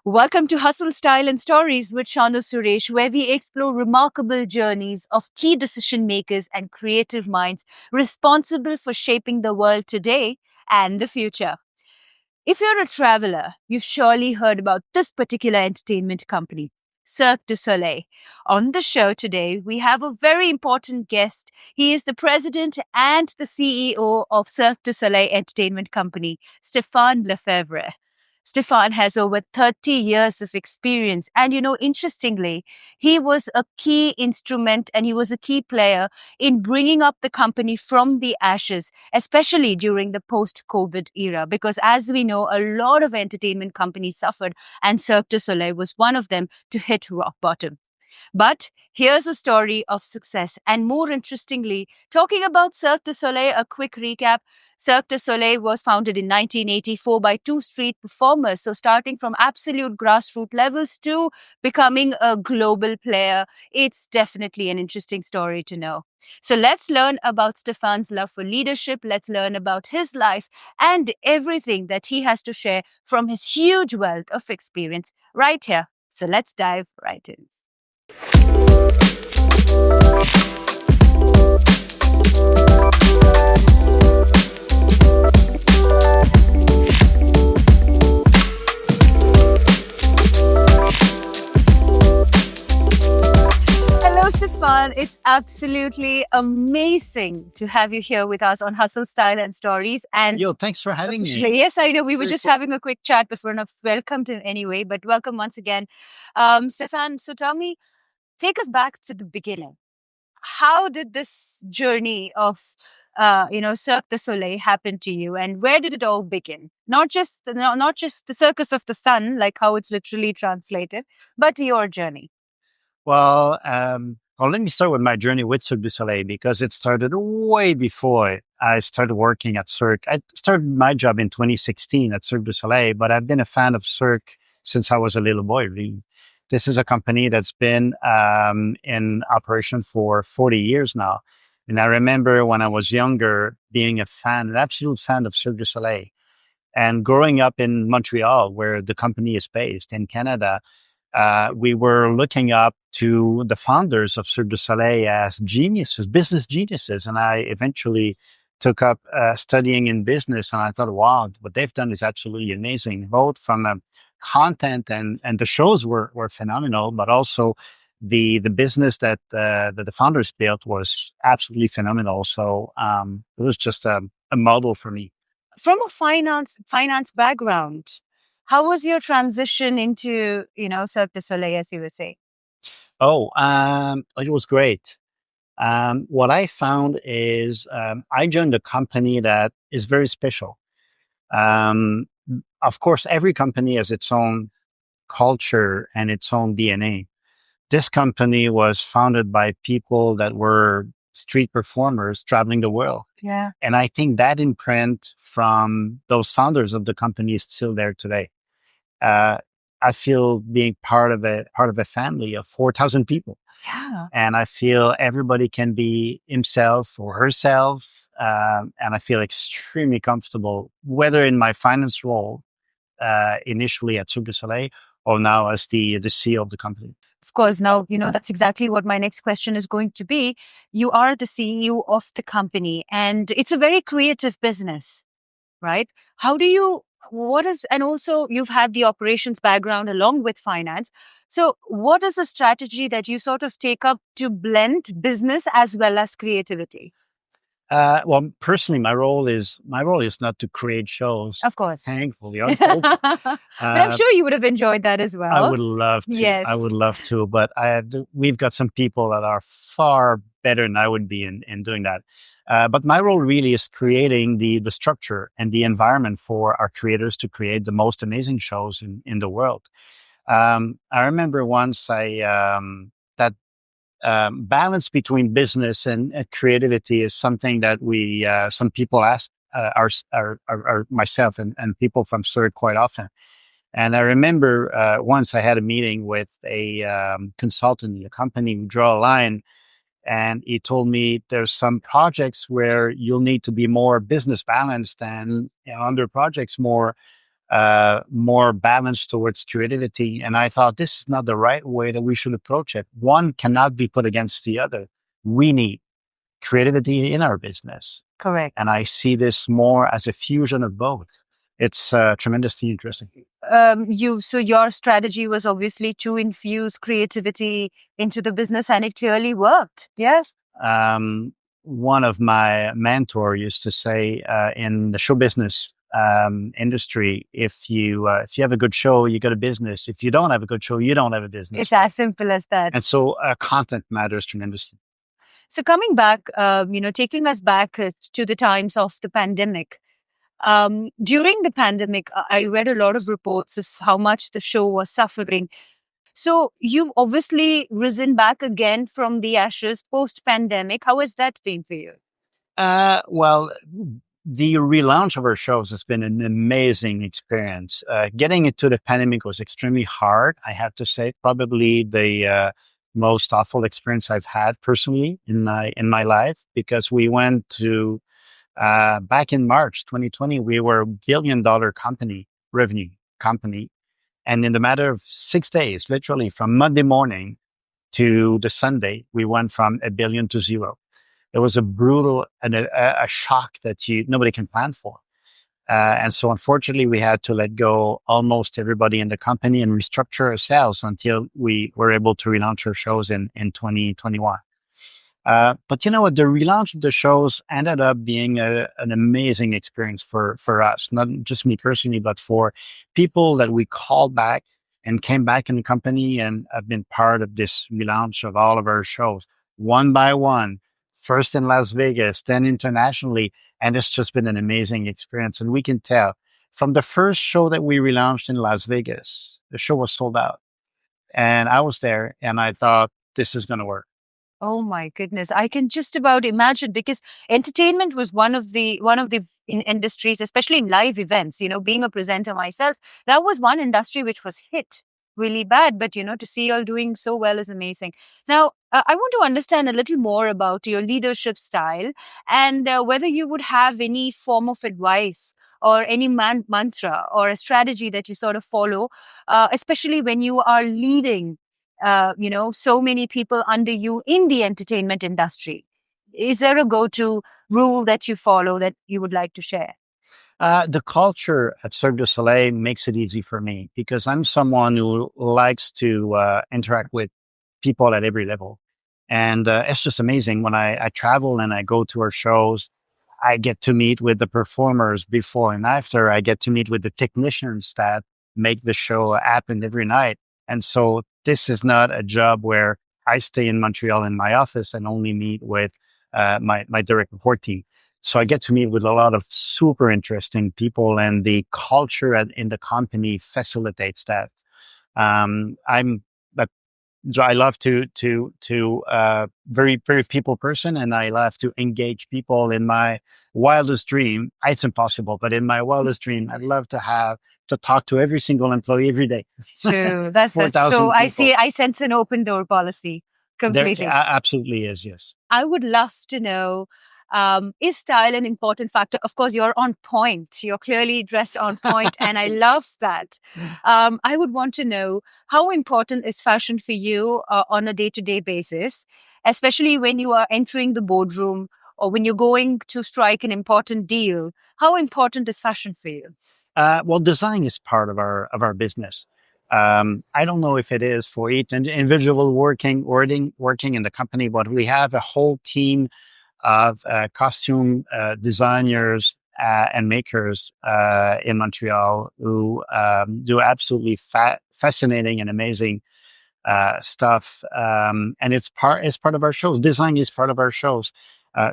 Welcome to Hustle Style and Stories with Shanu Suresh, where we explore remarkable journeys of key decision makers and creative minds responsible for shaping the world today and the future. If you're a traveler, you've surely heard about this particular entertainment company, Cirque du Soleil. On the show today, we have a very important guest. He is the president and the CEO of Cirque du Soleil Entertainment Company, Stéphane Lefebvre. Stefan has over 30 years of experience. And, interestingly, he was a key instrument and he was a key player in bringing up the company from the ashes, especially during the post-COVID era. Because as we know, a lot of entertainment companies suffered and Cirque du Soleil was one of them to hit rock bottom. But here's a story of success. And more interestingly, talking about Cirque du Soleil, a quick recap. Cirque du Soleil was founded in 1984 by two street performers. So starting from absolute grassroots levels to becoming a global player, it's definitely an interesting story to know. So let's learn about Stefan's love for leadership. Let's learn about his life and everything that he has to share from his huge wealth of experience right here. So let's dive right in. Hello, Stefan. It's absolutely amazing to have you here with us on Hustle Style and Stories. And thanks for having me. Yes, I know. We It's were very just cool. having a quick chat before. Enough welcome to anyway, but welcome once again, Stefan. So tell me, take us back to the beginning. How did this journey of Cirque du Soleil happen to you, and where did it all begin? Not just the Circus of the Sun, like how it's literally translated, but your journey. Well, let me start with my journey with Cirque du Soleil because it started way before I started working at Cirque. I started my job in 2016 at Cirque du Soleil, but I've been a fan of Cirque since I was a little boy, really. This is a company that's been in operation for 40 years now. And I remember when I was younger being an absolute fan of Cirque du Soleil. And growing up in Montreal, where the company is based in Canada, we were looking up to the founders of Cirque du Soleil as geniuses, business geniuses. And I eventually took up studying in business. And I thought, wow, what they've done is absolutely amazing, both from content and the shows were phenomenal, but also the business that the founders built was absolutely phenomenal. So it was just a model for me. From a finance background, how was your transition into Cirque du Soleil, as you were saying? It was great. What I found is I joined a company that is very special. Of course, every company has its own culture and its own DNA. This company was founded by people that were street performers traveling the world. Yeah. And I think that imprint from those founders of the company is still there today. I feel being part of a family of 4,000 people. Yeah. And I feel everybody can be himself or herself. And I feel extremely comfortable, whether in my finance role initially at Cirque du Soleil or now as the CEO of the company. Of course, now, that's exactly what my next question is going to be. You are the CEO of the company and it's a very creative business, right? And also you've had the operations background along with finance. So what is the strategy that you sort of take up to blend business as well as creativity? Well, personally, my role is not to create shows. Of course. Thankfully, But I'm sure you would have enjoyed that as well. I would love to. Yes. I would love to, but we've got some people that are far better than I would be in doing that. But my role really is creating the structure and the environment for our creators to create the most amazing shows in the world. I remember once that balance between business and creativity is something that some people ask myself and people from Cirque quite often. And I remember once I had a meeting with a consultant in a company who draw a line, and he told me there's some projects where you'll need to be more business balanced, and other projects more more balanced towards creativity. And I thought this is not the right way that we should approach it. One cannot be put against the other. We need creativity in our business. Correct. And I see this more as a fusion of both. It's tremendously interesting. So your strategy was obviously to infuse creativity into the business, and it clearly worked. Yes. One of my mentor used to say in the show business industry, if you have a good show, you got a business. If you don't have a good show, you don't have a business. It's as simple as that. And so content matters tremendously. So coming back, taking us back to the times of the pandemic. During the pandemic, I read a lot of reports of how much the show was suffering. So you've obviously risen back again from the ashes post-pandemic. How has that been for you? Well, the relaunch of our shows has been an amazing experience. Getting into the pandemic was extremely hard, I have to say. Probably the most awful experience I've had personally in my life, because we went to back in March 2020, we were a $1 billion revenue company. And in the matter of 6 days, literally from Monday morning to the Sunday, we went from $1 billion to zero. It was a brutal and a shock that nobody can plan for. And so unfortunately, we had to let go almost everybody in the company and restructure ourselves until we were able to relaunch our shows in 2021. But you know what? The relaunch of the shows ended up being an amazing experience for us, not just me personally, but for people that we called back and came back in the company and have been part of this relaunch of all of our shows one by one, first in Las Vegas, then internationally. And it's just been an amazing experience. And we can tell from the first show that we relaunched in Las Vegas, the show was sold out. And I was there and I thought, this is going to work. Oh my goodness. I can just about imagine, because entertainment was one of the industries, especially in live events, being a presenter myself, that was one industry which was hit really bad. But, to see you all doing so well is amazing. Now, I want to understand a little more about your leadership style, and whether you would have any form of advice or any mantra or a strategy that you sort of follow, especially when you are leading so many people under you in the entertainment industry. Is there a go-to rule that you follow that you would like to share? The culture at Cirque du Soleil makes it easy for me because I'm someone who likes to interact with people at every level. And it's just amazing when I travel and I go to our shows. I get to meet with the performers before and after. I get to meet with the technicians that make the show happen every night. And so this is not a job where I stay in Montreal in my office and only meet with my direct report team. So I get to meet with a lot of super interesting people, and the culture in the company facilitates that. I love to very, very people person, and I love to engage people. In my wildest dream, it's impossible, but in my wildest dream, I'd love to talk to every single employee every day. True. That's so people. I sense an open door policy completely. There absolutely is, yes. I would love to know, is style an important factor? Of course, you're on point. You're clearly dressed on point, and I love that. I would want to know, how important is fashion for you on a day-to-day basis, especially when you are entering the boardroom or when you're going to strike an important deal? How important is fashion for you? Well, design is part of our business. I don't know if it is for each individual working in the company, but we have a whole team of costume designers and makers in Montreal who do absolutely fascinating and amazing stuff. And it's part of our shows. Design is part of our shows.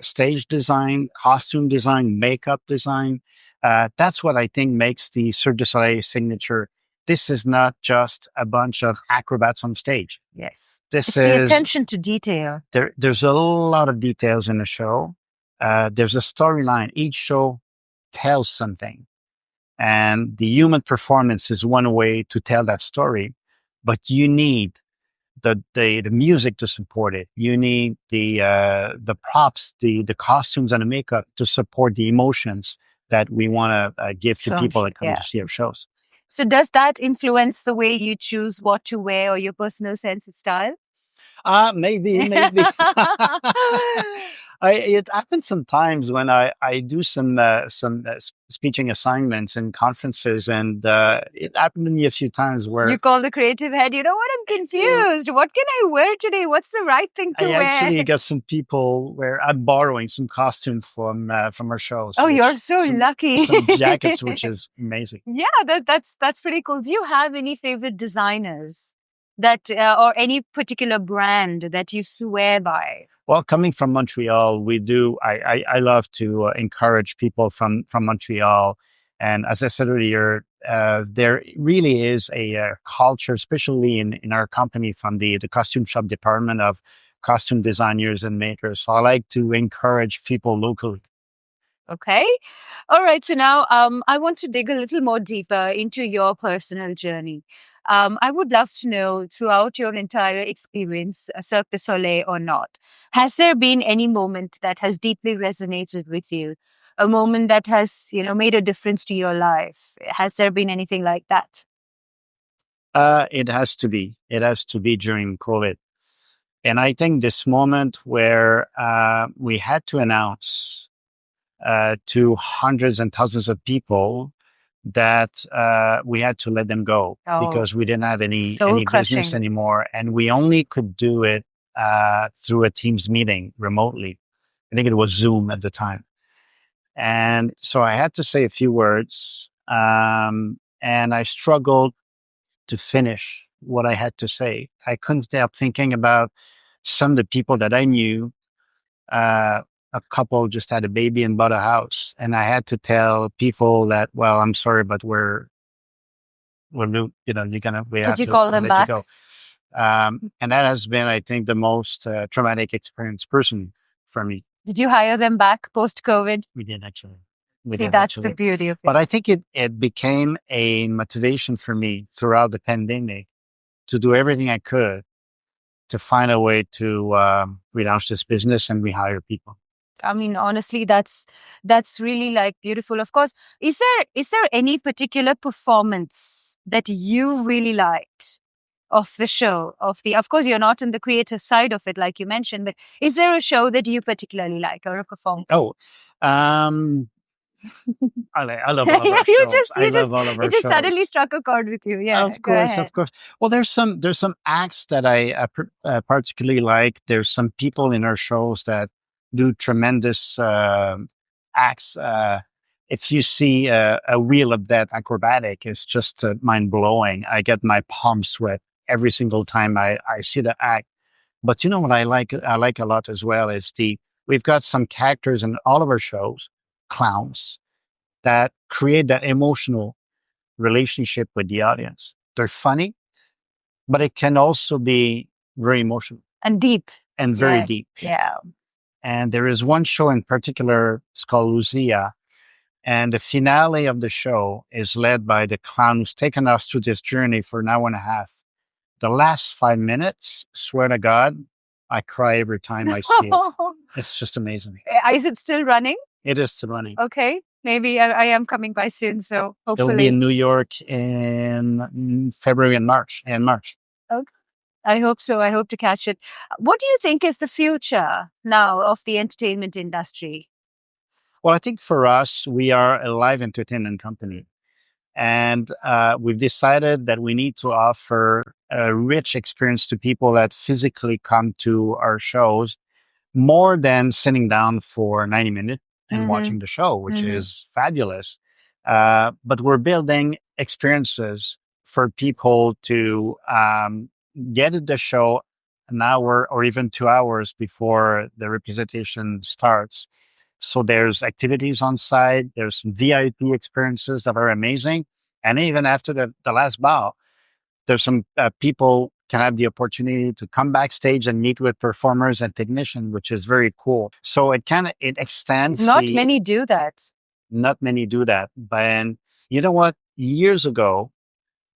Stage design, costume design, makeup design. That's what I think makes the Cirque du Soleil signature. This is not just a bunch of acrobats on stage. Yes. It's the attention to detail. There's a lot of details in the show. There's a storyline. Each show tells something. And the human performance is one way to tell that story. But you need the music to support it. You need the props, the costumes and the makeup to support the emotions that we want to give to Sure, people that come yeah. to see our shows. So does that influence the way you choose what to wear or your personal sense of style? Maybe. It happens sometimes when I do some speaking assignments and conferences, and it happened to me a few times You where call the creative head, you know what, I'm confused. What can I wear today? What's the right thing to I wear? actually got some people where I'm borrowing some costumes from our shows. Oh, you're which so some lucky. some jackets, which is amazing. Yeah, that's pretty cool. Do you have any favorite designers that or any particular brand that you swear by? Well, coming from Montreal, we do. I love to encourage people from Montreal, and as I said earlier, there really is a culture, especially in our company, from the costume shop department of costume designers and makers. So I like to encourage people locally. Okay. All right. So now I want to dig a little more deeper into your personal journey. I would love to know throughout your entire experience, Cirque du Soleil or not, has there been any moment that has deeply resonated with you? A moment that has, made a difference to your life? Has there been anything like that? It has to be. It has to be during COVID. And I think this moment where we had to announce to hundreds and thousands of people that we had to let them go Oh, because we didn't have any soul business crushing. anymore, and we only could do it through a Teams meeting remotely. I think it was Zoom at the time, and so I had to say a few words, and I struggled to finish what I had to say. I couldn't stop thinking about some of the people that I knew. A couple just had a baby and bought a house, and I had to tell people that, well, I'm sorry, but we Did have you to call them let you back? go. And that has been, I think, the most traumatic experience personally for me. Did you hire them back post COVID? We did actually. We See, did that's the actually. beauty of But it. I think it became a motivation for me throughout the pandemic to do everything I could to find a way to relaunch this business and rehire people. I mean, honestly, that's really like beautiful. Of course, is there any particular performance that you really liked of the show? Of course, you're not in the creative side of it, like you mentioned, but is there a show that you particularly like or a performance? Oh, um, I love all of Yeah, our you shows. just I you just love all of it our just suddenly shows. struck a chord with you. Yeah, Of go course, ahead. of course. Well, there's some acts that I particularly like. There's some people in our shows that do tremendous acts. If you see a reel of that acrobatic, it's just mind blowing. I get my palms sweat every single time I see the act. But you know what I like? I like a lot as well is we've got some characters in all of our shows, clowns, that create that emotional relationship with the audience. They're funny, but it can also be very emotional And deep. and very Yeah. deep. Yeah. And there is one show in particular, it's called Lucia. And the finale of the show is led by the clown who's taken us through this journey for an hour and a half. The last 5 minutes, swear to God, I cry every time I see it. It's just amazing. Is it still running? It is still running. Okay. Maybe I am coming by soon, so It'll be hopefully. in New York in February and March. Okay. I hope so. I hope to catch it. What do you think is the future now of the entertainment industry? Well, I think for us, we are a live entertainment company. And we've decided that we need to offer a rich experience to people that physically come to our shows more than sitting down for 90 minutes and watching the show, which is fabulous. But we're building experiences for people to get at the show an hour or even 2 hours before the representation starts. So there's activities on site, there's some VIP experiences that are amazing. And even after the last bow, there's some people can have the opportunity to come backstage and meet with performers and technicians, which is very cool. So it extends. Not many do that. Not many do that. But you know what? Years ago,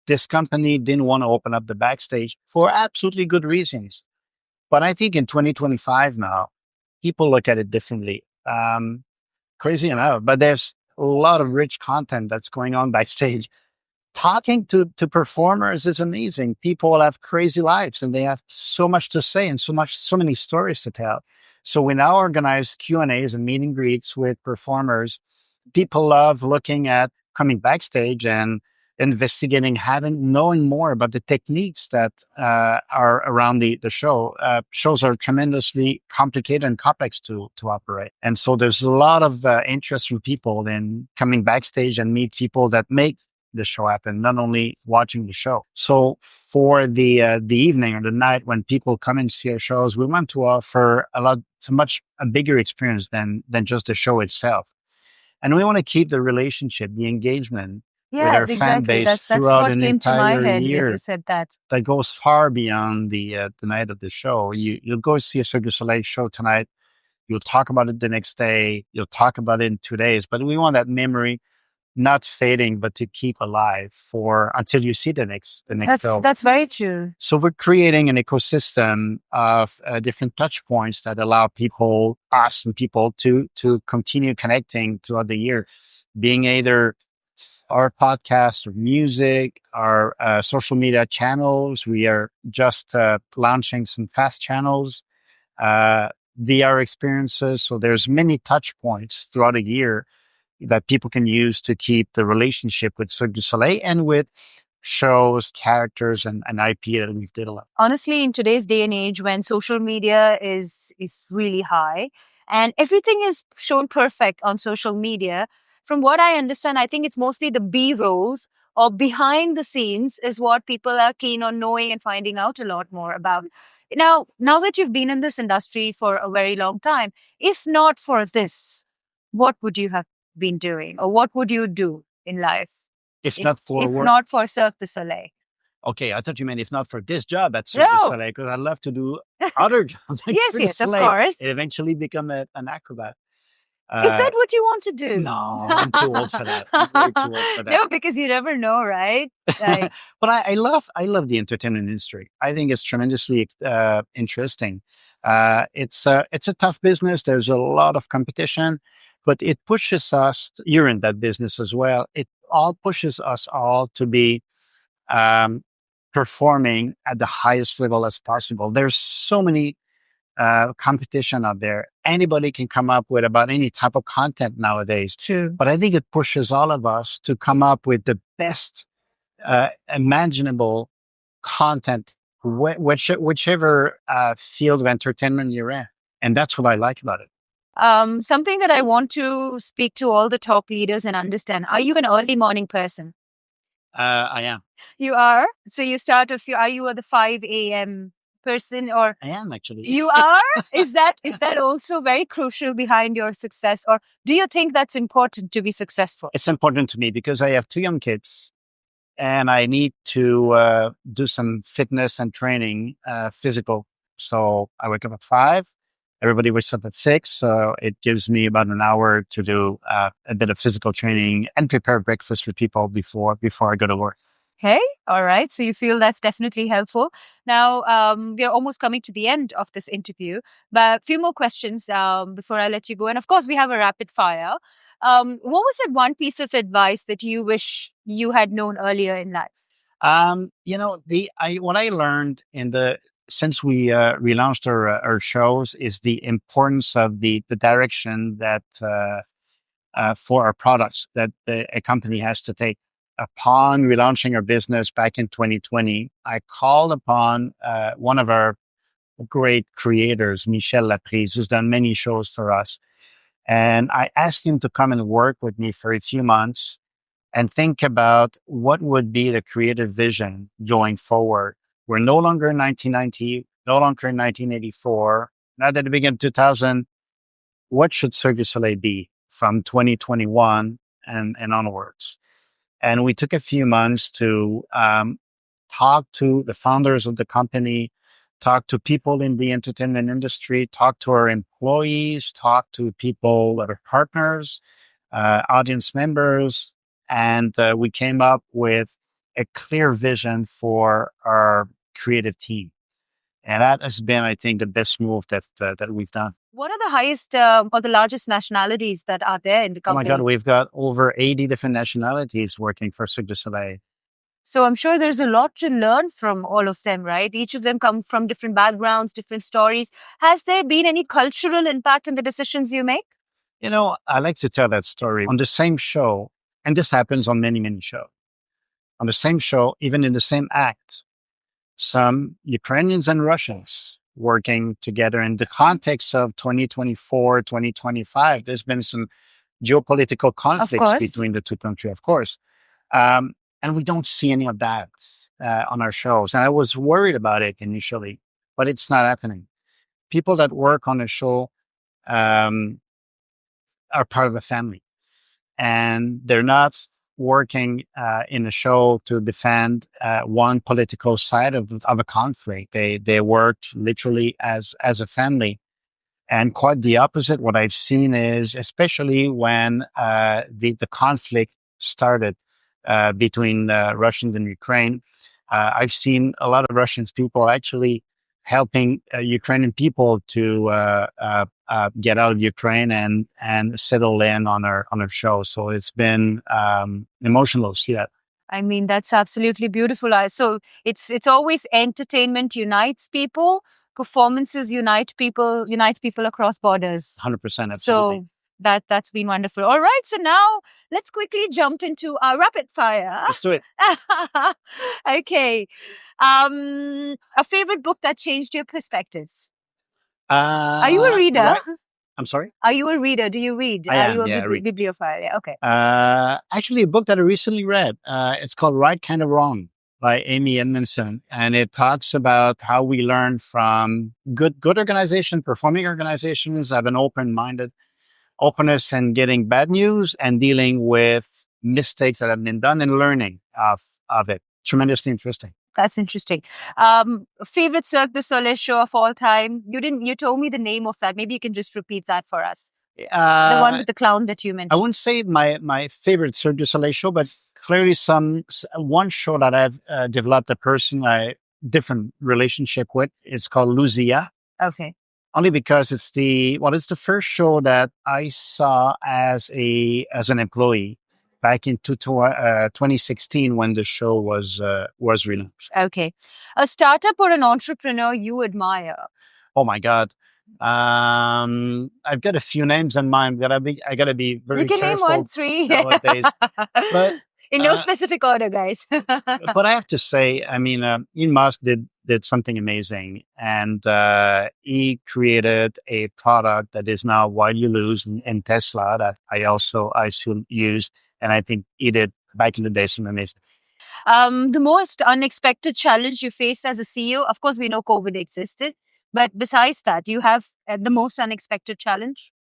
this company didn't want to open up the backstage for absolutely good reasons. But I think in 2025 now, people look at it differently. Crazy enough, but a lot of rich content that's going on backstage. Talking to performers is amazing. People have crazy lives and they have so much to say and so many stories to tell. So we now organize Q&As and meet and greets with performers. People love looking at coming backstage and investigating, knowing more about the techniques that are around the show. Shows are tremendously complicated and complex to operate. And so there's a lot of interest from people in coming backstage and meet people that make the show happen, not only watching the show. So for the evening or the night when people come and see our shows, we want to offer a bigger experience than just the show itself. And we want to keep the relationship, the engagement with Yeah, our fan exactly. base That's throughout what an came to my entire head when year you said that. that goes far beyond the night of the show. You'll go see a Cirque du Soleil show tonight. You'll talk about it the next day. You'll talk about it in 2 days. But we want that memory not fading, but to keep alive for until you see the next show. That's very true. So we're creating an ecosystem of different touch points that allow us and people to continue connecting throughout the year, being either our podcast or music, our social media channels. We are just launching some fast channels, VR experiences. So there's many touch points throughout a year that people can use to keep the relationship with Cirque du Soleil and with shows, characters, and IP that we've developed. Honestly, in today's day and age when social media is really high and everything is shown perfect on social media, from what I understand, I think it's mostly the B rolls or behind the scenes is what people are keen on knowing and finding out a lot more about. Now that you've been in this industry for a very long time, if not for this, what would you have been doing or what would you do in life? If not for If work. not for Cirque du Soleil. Okay, I thought you meant if not for this job at Cirque du No. Soleil, because I'd love to do other jobs like Yes, Cirque du yes, of Soleil course. and eventually become an acrobat. Is that what you want to do? No, I'm too old for that. I'm way too old for that. No, because you never know, right? Like, But I love the entertainment industry. I think it's tremendously interesting. It's a tough business. There's a lot of competition, but it pushes us. You're in that business as well. It all pushes us all to be um, performing at the highest level as possible. There's so many competition out there. Anybody can come up with about any type of content nowadays. true. But I think it pushes all of us to come up with the best imaginable content, whichever field of entertainment you're in. And that's what I like about it. Something that I want to speak to all the top leaders and understand. Are you an early morning person? I am. You are? So you start are you the 5 a.m. person or I am actually. you are? Is that also very crucial behind your success? Or do you think that's important to be successful? It's important to me because I have 2 young kids and I need to do some fitness and training, physical. So I wake up at 5. Everybody wakes up at 6. So it gives me about an hour to do a bit of physical training and prepare breakfast for people before I go to work. Okay. All right. So you feel that's definitely helpful. Now, we are almost coming to the end of this interview, but a few more questions before I let you go. And of course, we have a rapid fire. What was that one piece of advice that you wish you had known earlier in life? What I learned since we relaunched our shows is the importance of the direction that for our products that a company has to take. Upon relaunching our business back in 2020, I called upon one of our great creators, Michel Laprise, who's done many shows for us. And I asked him to come and work with me for a few months and think about what would be the creative vision going forward. We're no longer in 1990, no longer in 1984, not at the beginning of 2000. What should Cirque du Soleil be from 2021 and onwards? And we took a few months to talk to the founders of the company, talk to people in the entertainment industry, talk to our employees, talk to people that are partners, audience members, and we came up with a clear vision for our creative team. And that has been, I think, the best move that we've done. What are the highest or the largest nationalities that are there in the Oh my God, company? we've got over 80 different nationalities working for Cirque du Soleil. So I'm sure there's a lot to learn from all of them, right? Each of them come from different backgrounds, different stories. Has there been any cultural impact in the decisions you make? You know, I like to tell that story on the same show, and this happens on many, many shows. On the same show, even in the same act, some Ukrainians and Russians working together in the context of 2024, 2025. There's been some geopolitical Of conflicts course. between the two countries, of course. Um, and we don't see any of that on our shows. And I was worried about it initially, but it's not happening. People that work on the show um, are part of the family, and they're not working in a show to defend one political side of a conflict. They worked literally as a family. And quite the opposite. What I've seen is, especially when the conflict started between Russians and Ukraine, I've seen a lot of Russians people actually helping Ukrainian people to get out of Ukraine and settle in on our show. So it's been emotional to see that. I mean, that's absolutely beautiful. So it's always entertainment unites people, performances unites people across borders. 100%, absolutely. So that's been wonderful. All right, so now let's quickly jump into our rapid fire. Let's do it. Okay. A favorite book that changed your perspective? Are you a reader? Right. I'm sorry? Are you a reader? Do you read? I Are am, you a yeah, I read. bibliophile? Yeah, okay. Actually, a book that I recently read. It's called Right Kind of Wrong by Amy Edmondson. And it talks about how we learn from good organizations, performing organizations, have an open-minded openness and getting bad news and dealing with mistakes that have been done and learning of it. Tremendously interesting. That's interesting. Favorite Cirque du Soleil show of all time? You told me the name of that. Maybe you can just repeat that for us. The one with the clown that you I mentioned. wouldn't say my favorite Cirque du Soleil show, but clearly one show that I've developed a different relationship with. It's called Lucia. Okay. Only because it's the first show that I saw as an employee back in 2016 when the show was relaunched. Okay. A startup or an entrepreneur you admire? Oh my God. I've got a few names in mind, but I gotta be very You can name careful 1, 3. nowadays. But in no specific order, guys. but I have to say, I mean, Elon Musk did something amazing, and he created a product that is now widely used in Tesla that I still use, and I think he did back in the day some amazing. The most unexpected challenge you faced as a CEO? Of course, we know COVID existed, but besides that, do you have the most unexpected challenge?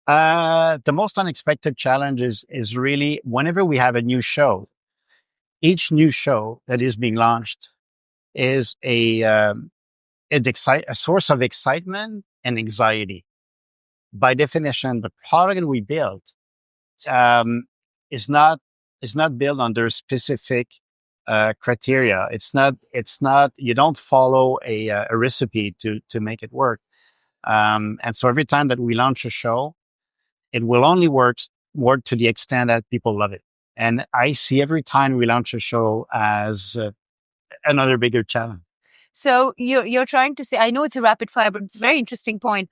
The most unexpected challenge is really whenever we have a new show. Each new show that is being launched is a source of excitement and anxiety. By definition, the product that we build um, is not built under specific criteria. It's not. You don't follow a recipe to make it work. And so every time that we launch a show, it will only work to the extent that people love it. And I see every time we launch a show as another bigger challenge. So you're trying to say, I know it's a rapid fire, but it's a very interesting point.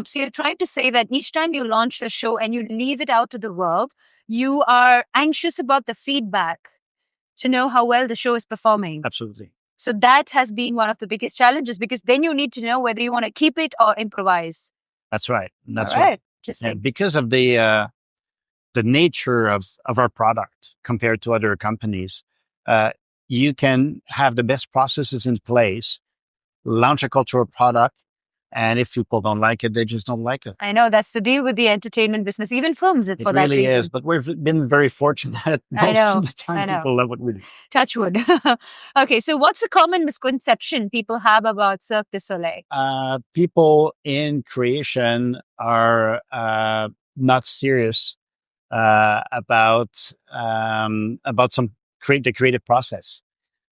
So you're trying to say that each time you launch a show and you leave it out to the world, you are anxious about the feedback to know how well the show is performing. Absolutely. So that has been one of the biggest challenges, because then you need to know whether you want to keep it or improvise. That's right. That's All right. Interesting. Yeah, because of the nature of our product compared to other companies, you can have the best processes in place, launch a cultural product, and if people don't like it, they just don't like it. I know that's the deal with the entertainment business, even films. It for that really reason. is, but we've been very fortunate. Most of the time, people love what we do. Touch wood. Okay, so what's a common misconception people have about Cirque du Soleil? People in creation are not serious about the creative process.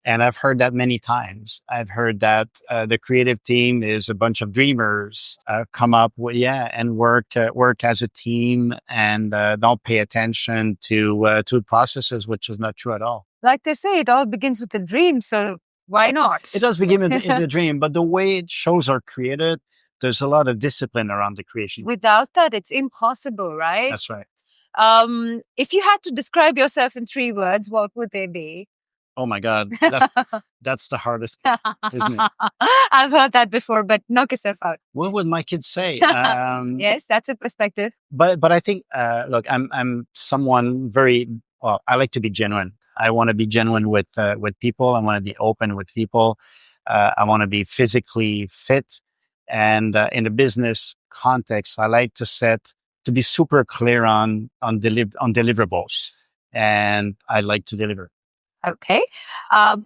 And I've heard that many times. I've heard that the creative team is a bunch of dreamers come up with, and work as a team and don't pay attention to processes, which is not true at all. Like they say, it all begins with a dream. So why not? It does begin in the dream, but the way shows are created, there's a lot of discipline around the creation. Without that, it's impossible, right? That's right. If you had to describe yourself in 3 words, what would they be? Oh my God, that's the hardest, isn't it? I've heard that before, but knock yourself out. What would my kids say? Yes, that's a perspective. But I think, look, I'm someone very well. I like to be genuine. I want to be genuine with people. I want to be open with people. I want to be physically fit, and in a business context, I like to be super clear on deliverables, and I like to deliver. Okay.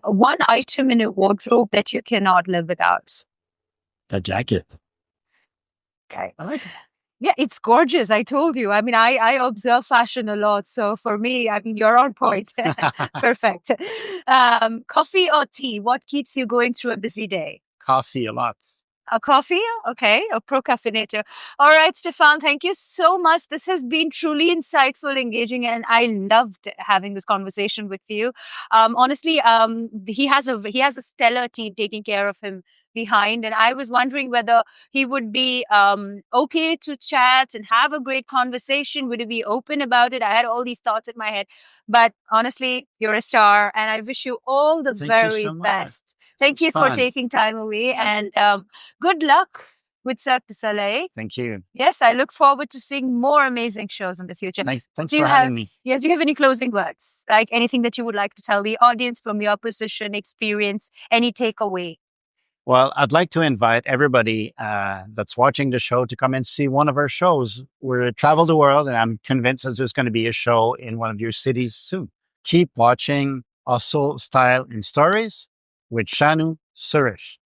One item in a wardrobe that you cannot live without. That jacket. Okay. I like it. Yeah, it's gorgeous. I told you. I mean, I observe fashion a lot. So for me, I mean, you're on point. Perfect. Coffee or tea? What keeps you going through a busy day? Coffee a lot. A coffee? Okay. A pro-caffeinator. All right, Stefan, thank you so much. This has been truly insightful, engaging, and I loved having this conversation with you. Honestly, he has a stellar team taking care of him behind, and I was wondering whether he would be okay to chat and have a great conversation. Would he be open about it? I had all these thoughts in my head, but honestly, you're a star, and I wish you all the very best. Thank you for taking time away, and good luck with Cirque du Soleil. Thank you. Yes, I look forward to seeing more amazing shows in the future. Nice. Thanks for having me. Yes, do you have any closing words? Like anything that you would like to tell the audience from your position, experience, any takeaway? Well, I'd like to invite everybody that's watching the show to come and see one of our shows. We're travel the world, and I'm convinced that there's going to be a show in one of your cities soon. Keep watching Hustle, Style, and Stories with Shanu, Suresh.